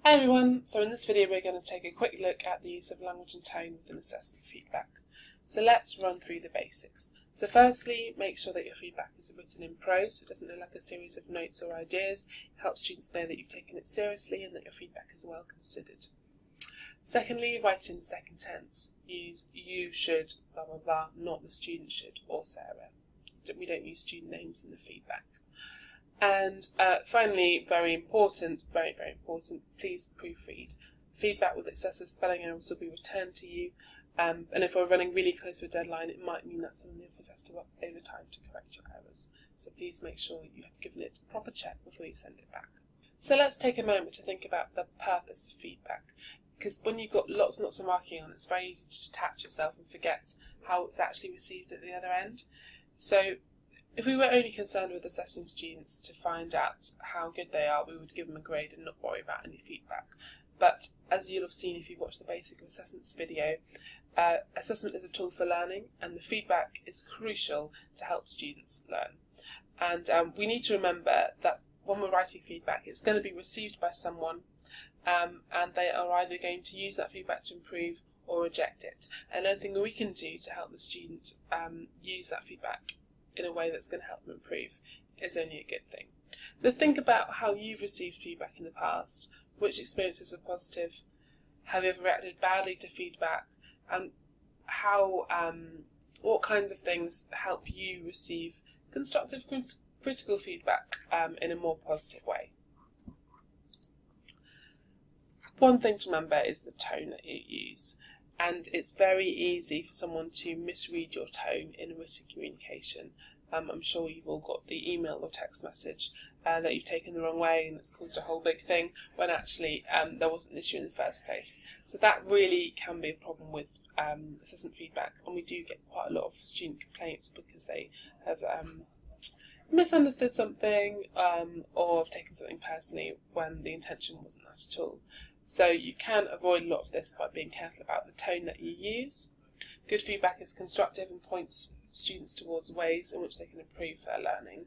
Hi everyone, so in this video we're going to take a quick look at the use of language and tone within assessment feedback. So let's run through the basics. So firstly, make sure that your feedback is written in prose, so it doesn't look like a series of notes or ideas. It helps students know that you've taken it seriously and that your feedback is well considered. Secondly, write in second tense. Use you, should, blah blah blah, not the student should or Sarah. We don't use student names in the feedback. And finally, very important, please proofread. Feedback with excessive spelling errors will be returned to you, and if we're running really close to a deadline, it might mean that someone in the office has to work overtime to correct your errors. So please make sure you have given it a proper check before you send it back. So let's take a moment to think about the purpose of feedback, because when you've got lots and lots of marking on, it's very easy to detach yourself and forget how it's actually received at the other end. So if we were only concerned with assessing students to find out how good they are, we would give them a grade and not worry about any feedback. But as you'll have seen if you've watched the Basic of Assessments video, assessment is a tool for learning, and the feedback is crucial to help students learn. And we need to remember that when we're writing feedback, it's going to be received by someone, and they are either going to use that feedback to improve or reject it. And anything we can do to help the student use that feedback in a way that's going to help them improve is only a good thing. So think about how you've received feedback in the past. Which experiences are positive? Have you ever reacted badly to feedback? And what kinds of things help you receive constructive critical feedback in a more positive way? One thing to remember is the tone that you use. And it's very easy for someone to misread your tone in written communication. I'm sure you've all got the email or text message that you've taken the wrong way, and it's caused a whole big thing when actually there wasn't an issue in the first place. So that really can be a problem with assessment feedback, and we do get quite a lot of student complaints because they have misunderstood something or have taken something personally when the intention wasn't that at all. So you can avoid a lot of this by being careful about the tone that you use. Good feedback is constructive and points students towards ways in which they can improve their learning.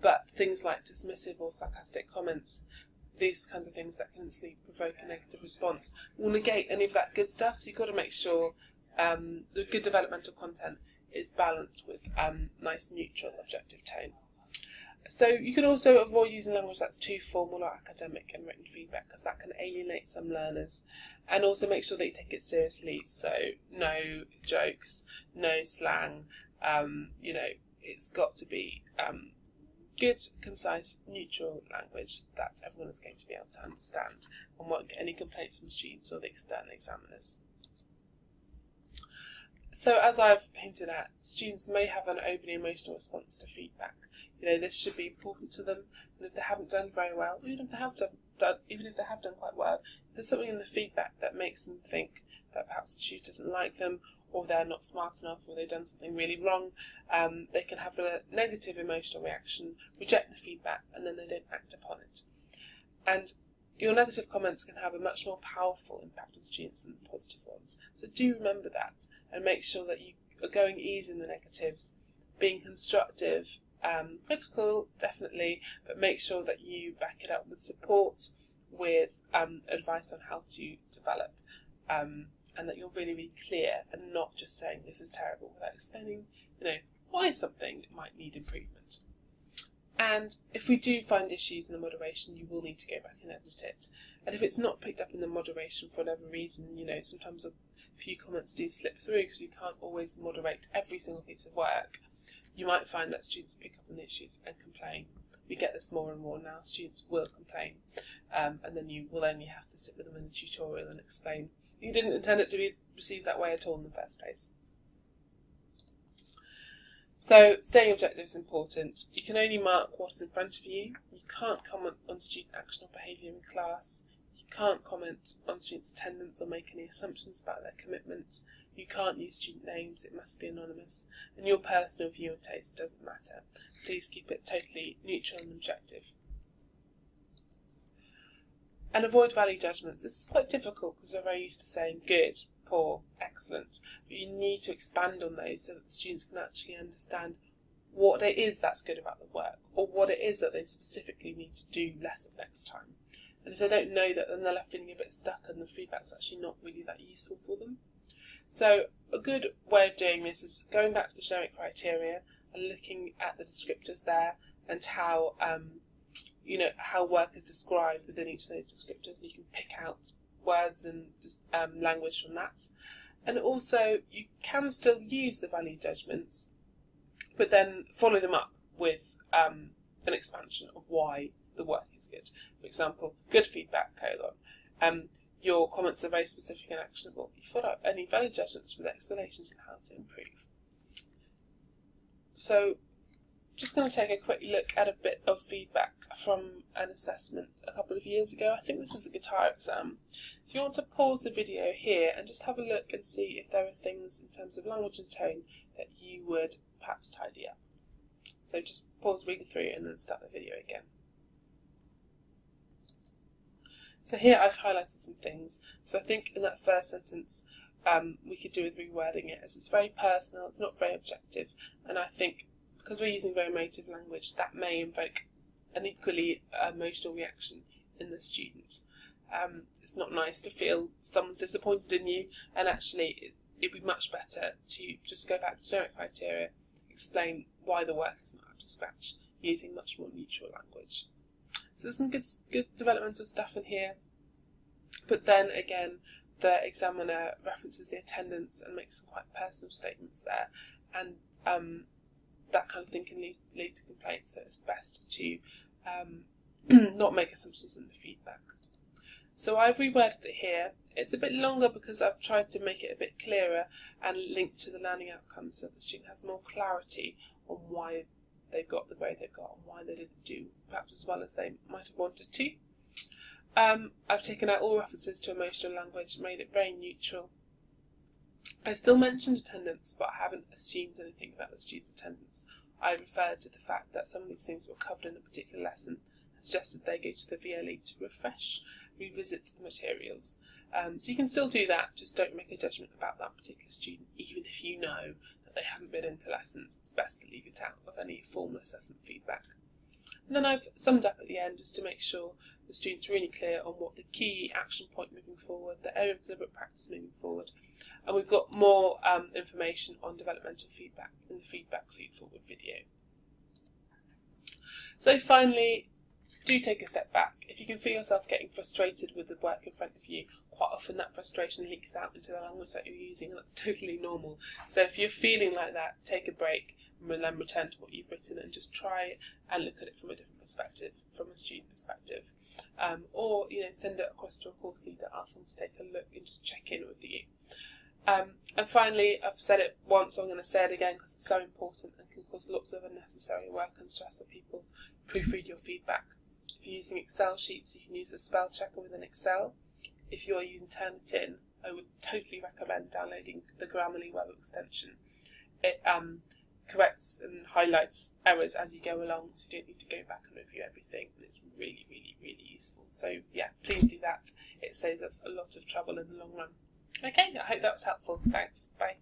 But things like dismissive or sarcastic comments, these kinds of things that can instantly provoke a negative response, will negate any of that good stuff. So you've got to make sure the good developmental content is balanced with nice, neutral, objective tone. So you can also avoid using language that's too formal or academic in written feedback, because that can alienate some learners. And also make sure that you take it seriously, so no jokes, no slang, it's got to be good, concise, neutral language that everyone is going to be able to understand and won't get any complaints from students or the external examiners. So as I've hinted at, students may have an overly emotional response to feedback. This should be important to them, and if they haven't done very well, even if they have done quite well, if there's something in the feedback that makes them think that perhaps the tutor doesn't like them, or they're not smart enough, or they've done something really wrong, they can have a negative emotional reaction, reject the feedback, and then they don't act upon it. And your negative comments can have a much more powerful impact on students than the positive ones. So do remember that, and make sure that you are going easy in the negatives, being constructive, critical, definitely, but make sure that you back it up with support, with advice on how to develop, and that you're really, really clear and not just saying this is terrible without explaining, why something might need improvement. And if we do find issues in the moderation, you will need to go back and edit it. And if it's not picked up in the moderation for whatever reason, sometimes a few comments do slip through because you can't always moderate every single piece of work. You might find that students pick up on the issues and complain. We get this more and more now. Students will complain, and then you will only have to sit with them in a tutorial and explain you didn't intend it to be received that way at all in the first place. So staying objective is important. You can only mark what is in front of you. You can't comment on student action or behaviour in class. You can't comment on students' attendance or make any assumptions about their commitment. You can't use student names, it must be anonymous, and your personal view and taste doesn't matter. Please keep it totally neutral and objective. And avoid value judgments. This is quite difficult because we're very used to saying good, poor, excellent, but you need to expand on those so that the students can actually understand what it is that's good about the work, or what it is that they specifically need to do less of next time. And if they don't know that, then they're left feeling a bit stuck and the feedback's actually not really that useful for them. So a good way of doing this is going back to the generic criteria and looking at the descriptors there and how how work is described within each of those descriptors, and you can pick out words and language from that. And also you can still use the value judgments, but then follow them up with an expansion of why the work is good. For example, good feedback, : your comments are very specific and actionable. You follow up any value judgments with explanations on how to improve. So just going to take a quick look at a bit of feedback from an assessment a couple of years ago. I think this is a guitar exam. If you want to pause the video here and just have a look and see if there are things in terms of language and tone that you would perhaps tidy up. So just pause, read through, and then start the video again. So here I've highlighted some things. So I think in that first sentence we could do with rewording it, as it's very personal, it's not very objective, and I think because we're using very emotive language, that may invoke an equally emotional reaction in the student. It's not nice to feel someone's disappointed in you, and actually it'd be much better to just go back to generic criteria, explain why the work is not up to scratch, using much more neutral language. So there's some good developmental stuff in here, but then again the examiner references the attendance and makes some quite personal statements there, and that kind of thing can lead to complaints, so it's best to not make assumptions in the feedback. So I've reworded it here. It's a bit longer because I've tried to make it a bit clearer and link to the learning outcomes so the student has more clarity on why they've got the grade they've got and why they didn't do perhaps as well as they might have wanted to. I've taken out all references to emotional language and made it very neutral. I still mentioned attendance, but I haven't assumed anything about the student's attendance. I referred to the fact that some of these things were covered in a particular lesson and suggested they go to the VLE to revisit the materials. So you can still do that, just don't make a judgment about that particular student, even if you know that they haven't been into lessons. It's best to leave it out of any formal assessment feedback. And then I've summed up at the end just to make sure the student's really clear on what the key action point moving forward, the area of deliberate practice moving forward. And we've got more information on developmental feedback in the feedback feed forward video. So finally, do take a step back. If you can feel yourself getting frustrated with the work in front of you, quite often that frustration leaks out into the language that you're using, and that's totally normal. So if you're feeling like that, take a break and then return to what you've written and just try and look at it from a different perspective, from a student perspective. Or send it across to a course leader, ask them to take a look and just check in with you. And finally, I've said it once, so I'm going to say it again because it's so important and can cause lots of unnecessary work and stress for people. Proofread your feedback. If you're using Excel sheets, you can use the spell checker within Excel. If you're using Turnitin, I would totally recommend downloading the Grammarly web extension. It corrects and highlights errors as you go along, so you don't need to go back and review everything. It's really, really, really useful. So yeah, please do that. It saves us a lot of trouble in the long run. Okay, I hope that was helpful. Thanks. Bye.